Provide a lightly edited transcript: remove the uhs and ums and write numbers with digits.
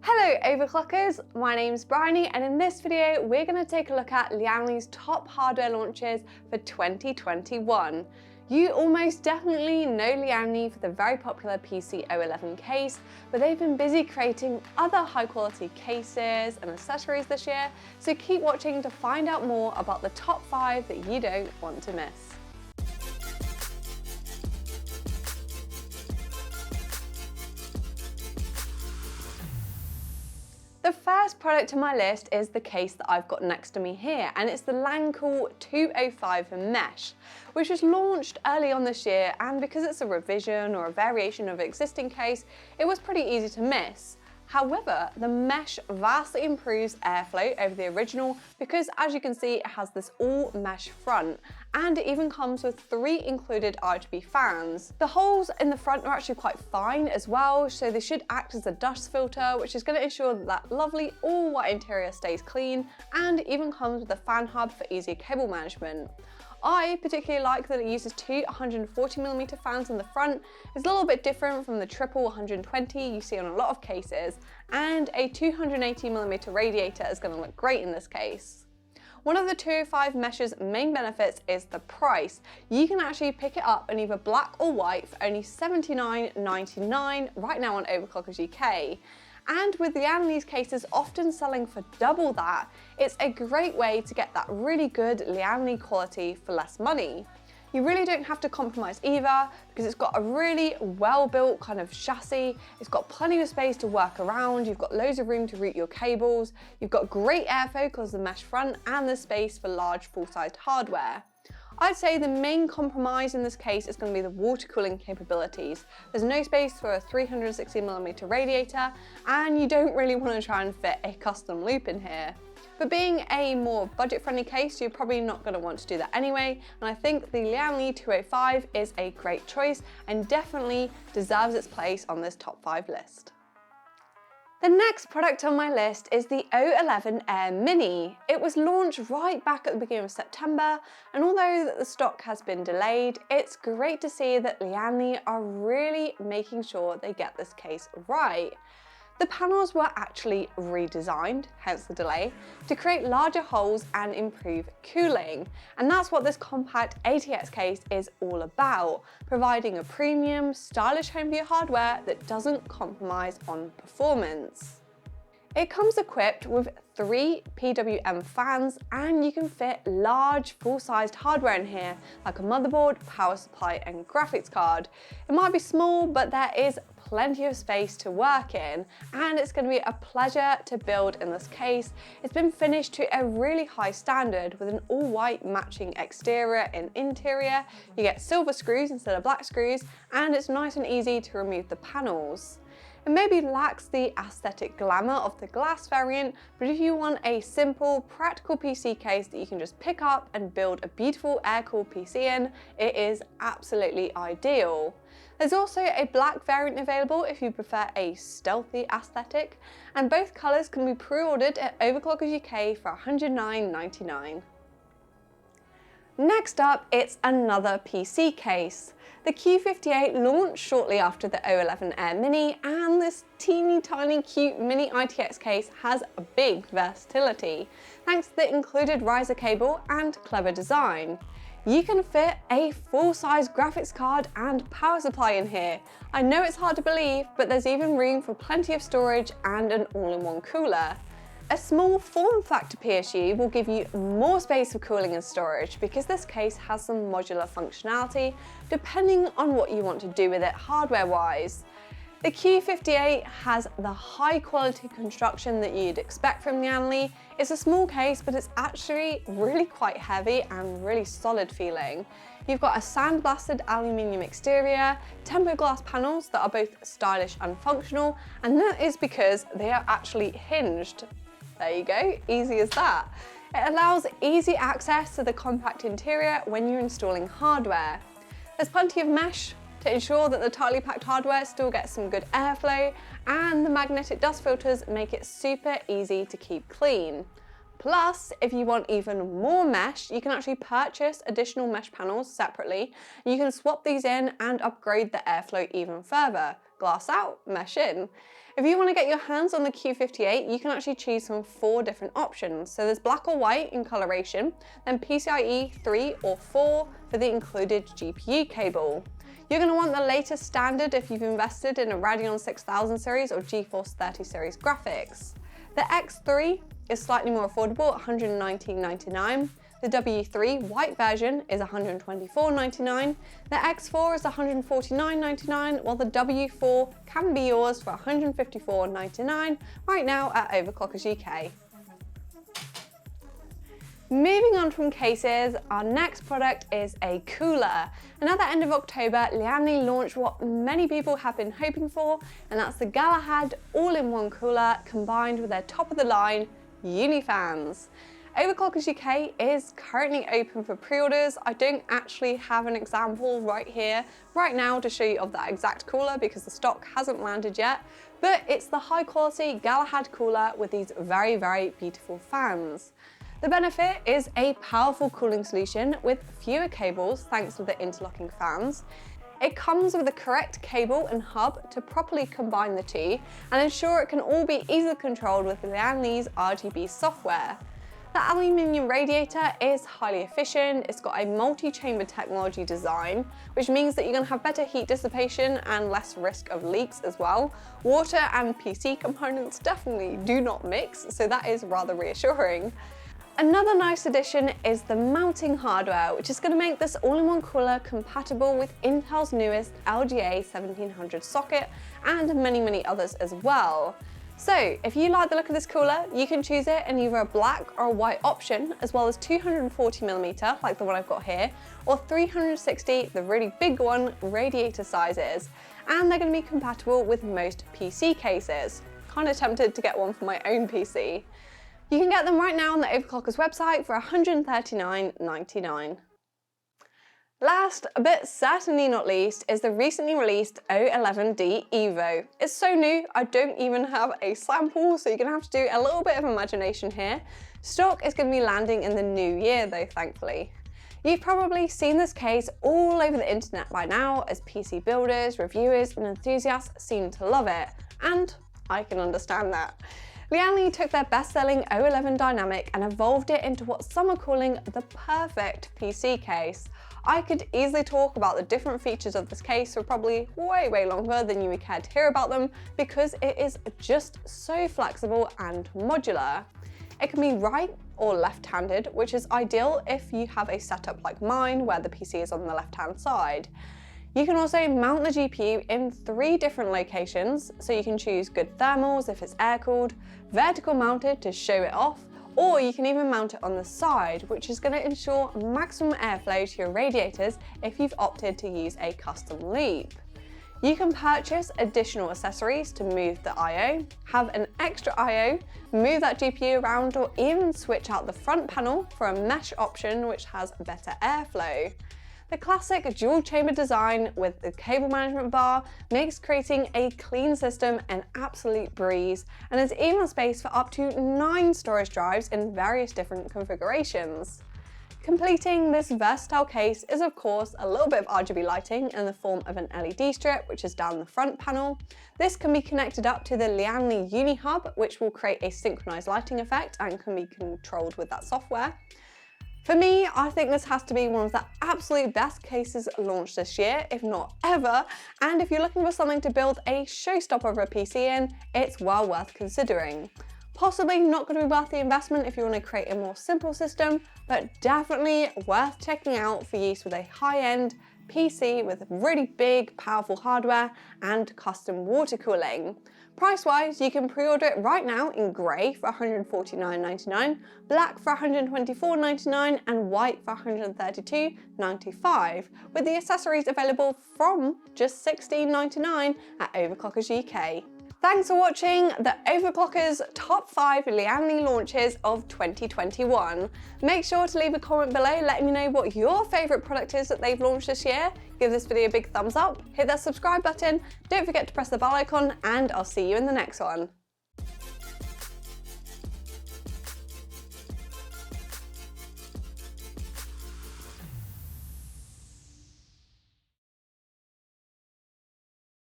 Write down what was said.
Hello Overclockers, my name's Briony and in this video we're going to take a look at Lian Li's top hardware launches for 2021. You almost definitely know Lian Li for the very popular PC O11 case, but they've been busy creating other high quality cases and accessories this year, so keep watching to find out more about the top 5 that you don't want to miss. The first product on my list is the case that I've got next to me here, and it's the Lancool 205 Mesh, which was launched early on this year, and because it's a revision or a variation of an existing case, it was pretty easy to miss. However, the mesh vastly improves airflow over the original because, as you can see, it has this all mesh front, and it even comes with 3 included RGB fans. The holes in the front are actually quite fine as well, so they should act as a dust filter, which is going to ensure that that lovely all white interior stays clean, and even comes with a fan hub for easier cable management. I particularly like that it uses 2 140mm fans in the front. It's a little bit different from the triple 120 you see on a lot of cases, and a 280mm radiator is going to look great in this case. One of the 205 Mesh's main benefits is the price. You can actually pick it up in either black or white for only $79.99 right now on Overclockers UK. And with Lian Li's cases often selling for double that, it's a great way to get that really good Lian Li quality for less money. You really don't have to compromise either, because it's got a really well-built kind of chassis, it's got plenty of space to work around, you've got loads of room to route your cables, you've got great airflow because of the mesh front, and the space for large full-sized hardware. I'd say the main compromise in this case is going to be the water cooling capabilities. There's no space for a 360mm radiator, and you don't really want to try and fit a custom loop in here. But being a more budget-friendly case, you're probably not going to want to do that anyway, and I think the Lian Li 205 is a great choice and definitely deserves its place on this top 5 list. The next product on my list is the O11 Air Mini. It was launched right back at the beginning of September, and although the stock has been delayed, it's great to see that Lian Li are really making sure they get this case right. The panels were actually redesigned, hence the delay, to create larger holes and improve cooling. And that's what this compact ATX case is all about, providing a premium, stylish home view hardware that doesn't compromise on performance. It comes equipped with 3 PWM fans, and you can fit large, full-sized hardware in here, like a motherboard, power supply, and graphics card. It might be small, but there is plenty of space to work in, and it's going to be a pleasure to build in this case. It's been finished to a really high standard with an all-white matching exterior and interior. You get silver screws instead of black screws, and it's nice and easy to remove the panels. It maybe lacks the aesthetic glamour of the glass variant, but if you want a simple, practical PC case that you can just pick up and build a beautiful air-cooled PC in, it is absolutely ideal. There's also a black variant available if you prefer a stealthy aesthetic, and both colours can be pre-ordered at Overclockers UK for $109.99. Next up, it's another PC case. The Q58 launched shortly after the O11 Air Mini, and this teeny tiny cute mini ITX case has a big versatility, thanks to the included riser cable and clever design. You can fit a full-size graphics card and power supply in here. I know it's hard to believe, but there's even room for plenty of storage and an all-in-one cooler. A small form factor PSU will give you more space for cooling and storage because this case has some modular functionality depending on what you want to do with it hardware-wise. The Q58 has the high quality construction that you'd expect from Lian Li. It's a small case, but it's actually really quite heavy and really solid feeling. You've got a sandblasted aluminium exterior, tempered glass panels that are both stylish and functional, and that is because they are actually hinged. There you go, easy as that. It allows easy access to the compact interior when you're installing hardware. There's plenty of mesh to ensure that the tightly packed hardware still gets some good airflow, and the magnetic dust filters make it super easy to keep clean. Plus, if you want even more mesh, you can actually purchase additional mesh panels separately. You can swap these in and upgrade the airflow even further. Glass out, mesh in. If you want to get your hands on the Q58, you can actually choose from 4 different options. So there's black or white in coloration, then PCIe 3 or 4 for the included GPU cable. You're going to want the latest standard if you've invested in a Radeon 6000 series or GeForce 30 series graphics. The X3 is slightly more affordable at $119.99. The W3 white version is $124.99. The X4 is $149.99, while the W4 can be yours for $154.99 right now at Overclockers UK. Moving on from cases, our next product is a cooler. And at the end of October, Lian Li launched what many people have been hoping for, and that's the Galahad all-in-one cooler combined with their top-of-the-line uni fans. Overclockers UK is currently open for pre-orders. I don't actually have an example right here, right now to show you of that exact cooler because the stock hasn't landed yet, but it's the high quality Galahad cooler with these very, very beautiful fans. The benefit is a powerful cooling solution with fewer cables thanks to the interlocking fans. It comes with the correct cable and hub to properly combine the two and ensure it can all be easily controlled with Lian Li's RGB software. The aluminium radiator is highly efficient. It's got a multi-chamber technology design, which means that you're going to have better heat dissipation and less risk of leaks as well. Water and PC components definitely do not mix, so that is rather reassuring. Another nice addition is the mounting hardware, which is going to make this all-in-one cooler compatible with Intel's newest LGA 1700 socket and many, many others as well. So if you like the look of this cooler, you can choose it in either a black or a white option, as well as 240mm like the one I've got here, or 360, the really big one, radiator sizes. And they're going to be compatible with most PC cases. Kind of tempted to get one for my own PC. You can get them right now on the Overclockers website for $139.99. Last, but certainly not least, is the recently released O11D Evo. It's so new, I don't even have a sample, so you're gonna have to do a little bit of imagination here. Stock is gonna be landing in the new year though, thankfully. You've probably seen this case all over the internet by now, as PC builders, reviewers, and enthusiasts seem to love it, and I can understand that. Lian Li took their best-selling O11 Dynamic and evolved it into what some are calling the perfect PC case. I could easily talk about the different features of this case for probably way longer than you would care to hear about them because it is just so flexible and modular. It can be right or left-handed, which is ideal if you have a setup like mine where the PC is on the left-hand side. You can also mount the GPU in 3 different locations, so you can choose good thermals if it's air-cooled, vertical mounted to show it off, or you can even mount it on the side, which is going to ensure maximum airflow to your radiators if you've opted to use a custom loop. You can purchase additional accessories to move the I/O, have an extra I/O, move that GPU around, or even switch out the front panel for a mesh option which has better airflow. The classic dual chamber design with the cable management bar makes creating a clean system an absolute breeze, and there's even space for up to 9 storage drives in various different configurations. Completing this versatile case is of course a little bit of RGB lighting in the form of an LED strip which is down the front panel. This can be connected up to the Lian Li Uni Hub, which will create a synchronized lighting effect and can be controlled with that software. For me, I think this has to be one of the absolute best cases launched this year, if not ever, and if you're looking for something to build a showstopper of a PC in, it's well worth considering. Possibly not going to be worth the investment if you want to create a more simple system, but definitely worth checking out for use with a high-end PC with really big, powerful hardware and custom water cooling. Price-wise, you can pre-order it right now in grey for $149.99, black for $124.99, and white for $132.95, with the accessories available from just $16.99 at Overclockers UK. Thanks for watching the Overclockers Top 5 Lian Li launches of 2021. Make sure to leave a comment below letting me know what your favourite product is that they've launched this year. Give this video a big thumbs up, hit that subscribe button, don't forget to press the bell icon, and I'll see you in the next one.